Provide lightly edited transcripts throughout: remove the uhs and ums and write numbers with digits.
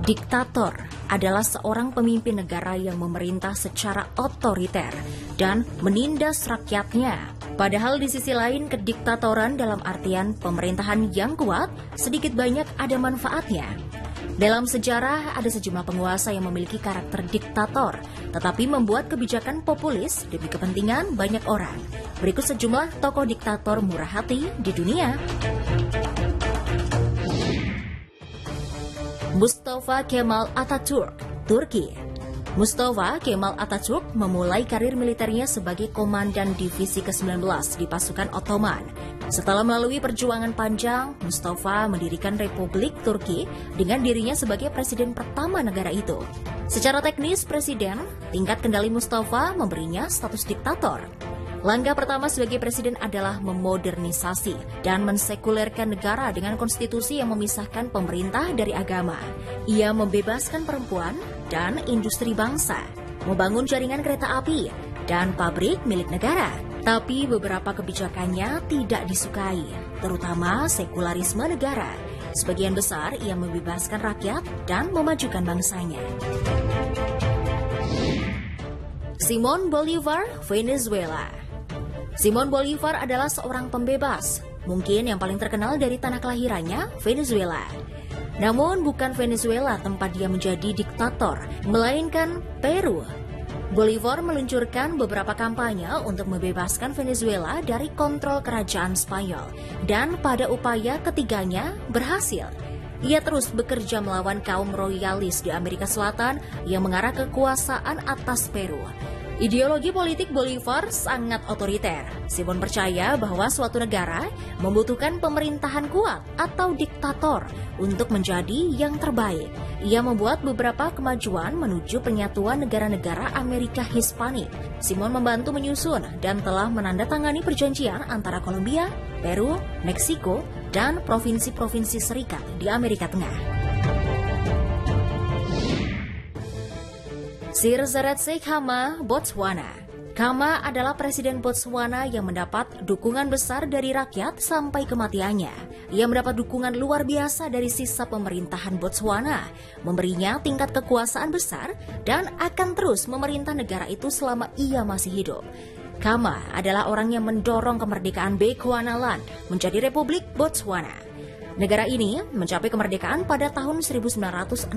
Diktator adalah seorang pemimpin negara yang memerintah secara otoriter dan menindas rakyatnya. Padahal di sisi lain, kediktatoran dalam artian pemerintahan yang kuat sedikit banyak ada manfaatnya. Dalam sejarah, ada sejumlah penguasa yang memiliki karakter diktator, tetapi membuat kebijakan populis demi kepentingan banyak orang. Berikut sejumlah tokoh diktator murah hati di dunia. Mustafa Kemal Atatürk, Turki. Mustafa Kemal Atatürk memulai karir militernya sebagai komandan divisi ke-19 di pasukan Ottoman. Setelah melalui perjuangan panjang, Mustafa mendirikan Republik Turki dengan dirinya sebagai presiden pertama negara itu. Secara teknis presiden, tingkat kendali Mustafa memberinya status diktator. Langkah pertama sebagai presiden adalah memodernisasi dan mensekulerkan negara dengan konstitusi yang memisahkan pemerintah dari agama. Ia membebaskan perempuan dan industri bangsa, membangun jaringan kereta api dan pabrik milik negara. Tapi beberapa kebijakannya tidak disukai, terutama sekularisme negara. Sebagian besar ia membebaskan rakyat dan memajukan bangsanya. Simón Bolívar, Venezuela. Simón Bolívar adalah seorang pembebas, mungkin yang paling terkenal dari tanah kelahirannya, Venezuela. Namun bukan Venezuela tempat dia menjadi diktator, melainkan Peru. Bolívar meluncurkan beberapa kampanye untuk membebaskan Venezuela dari kontrol kerajaan Spanyol, dan pada upaya ketiganya berhasil. Ia terus bekerja melawan kaum royalis di Amerika Selatan yang mengarah kekuasaan atas Peru. Ideologi politik Bolívar sangat otoriter. Simón percaya bahwa suatu negara membutuhkan pemerintahan kuat atau diktator untuk menjadi yang terbaik. Ia membuat beberapa kemajuan menuju penyatuan negara-negara Amerika Hispanik. Simón membantu menyusun dan telah menandatangani perjanjian antara Kolombia, Peru, Meksiko, dan provinsi-provinsi serikat di Amerika Tengah. Sir Seretse Khama, Botswana. Khama adalah presiden Botswana yang mendapat dukungan besar dari rakyat sampai kematiannya. Ia mendapat dukungan luar biasa dari sisa pemerintahan Botswana, memberinya tingkat kekuasaan besar dan akan terus memerintah negara itu selama ia masih hidup. Khama adalah orang yang mendorong kemerdekaan Bechuanaland menjadi Republik Botswana. Negara ini mencapai kemerdekaan pada tahun 1966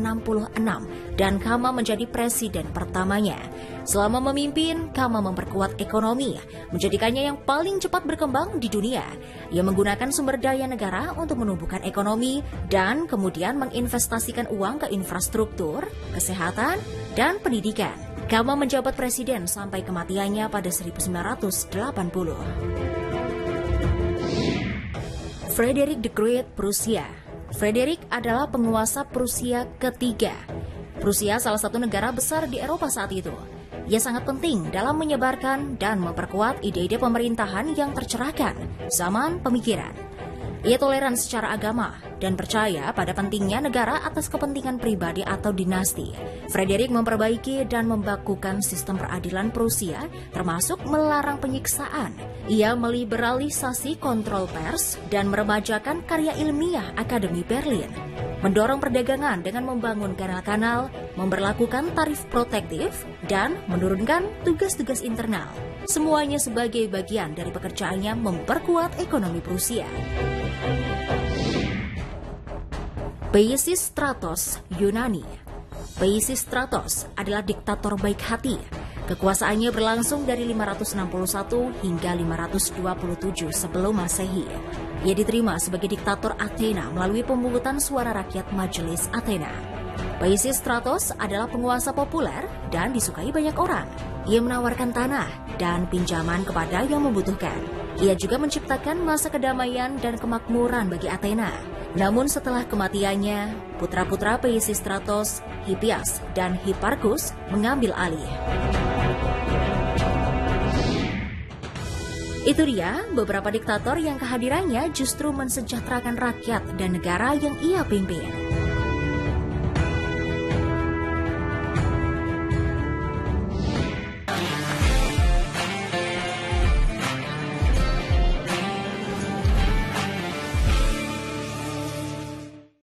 dan Khama menjadi presiden pertamanya. Selama memimpin, Khama memperkuat ekonomi, menjadikannya yang paling cepat berkembang di dunia. Ia menggunakan sumber daya negara untuk menumbuhkan ekonomi dan kemudian menginvestasikan uang ke infrastruktur, kesehatan, dan pendidikan. Khama menjabat presiden sampai kematiannya pada 1980. Frederick the Great, Prusia. Frederick adalah penguasa Prusia ketiga. Prusia salah satu negara besar di Eropa saat itu. Ia sangat penting dalam menyebarkan dan memperkuat ide-ide pemerintahan yang tercerahkan zaman pemikiran. Ia toleran secara agama dan percaya pada pentingnya negara atas kepentingan pribadi atau dinasti. Frederick memperbaiki dan membakukan sistem peradilan Prusia, termasuk melarang penyiksaan. Ia meliberalisasi kontrol pers dan meremajakan karya ilmiah Akademi Berlin. Mendorong perdagangan dengan membangun kanal-kanal, memberlakukan tarif protektif, dan menurunkan tugas-tugas internal. Semuanya sebagai bagian dari pekerjaannya memperkuat ekonomi Prusia. Peisistratos, Yunani. Peisistratos adalah diktator baik hati. Kekuasaannya berlangsung dari 561 hingga 527 sebelum Masehi. Ia diterima sebagai diktator Athena melalui pemungutan suara rakyat Majelis Athena. Peisistratos adalah penguasa populer dan disukai banyak orang. Ia menawarkan tanah dan pinjaman kepada yang membutuhkan. Ia juga menciptakan masa kedamaian dan kemakmuran bagi Athena. Namun setelah kematiannya, putra-putra Peisistratos, Hippias dan Hipparchus mengambil alih. Itu dia beberapa diktator yang kehadirannya justru mensejahterakan rakyat dan negara yang ia pimpin.